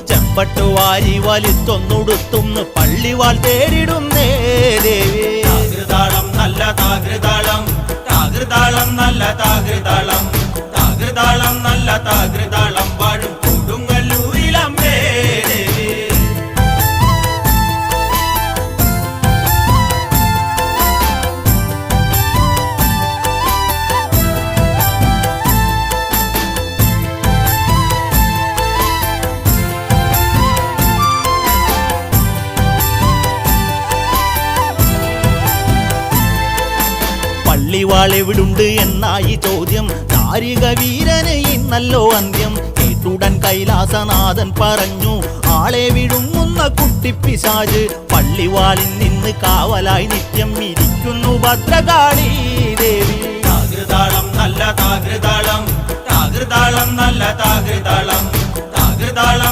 ചെമ്പട്ട് വാരി വലിത്തൊന്നുടുത്തുന്ന് പള്ളിവാൾ തേടിടുന്നേ ദേവി. താകൃതാളം നല്ല താകൃതാളം, താകൃതാളം നല്ല താകൃതാളം, താകൃതാളം നല്ല താകൃതാളം വാഴും കൊടുങ്ങല്ലൂരിലമ്മേ ദേവി. പള്ളിവാൾ എവിടുണ്ട് എന്നായി ചോദ്യം. താരിക വീരന് ഇന്നല്ലോ അന്ത്യം. കേട്ടുടൻ കൈലാസനാഥൻ പറഞ്ഞു, ആളെ വിഴുങ്ങുന്ന കുട്ടിപ്പിശാച് പള്ളിവാളിൽ നിന്ന് കാവലായി നിത്യം ഇരിക്കുന്നു ഭദ്രകാളി ദേവി. താകൃതാളം നല്ല താകൃതാളം, താകൃതാളം നല്ല താകൃതാളം, താകൃതാളം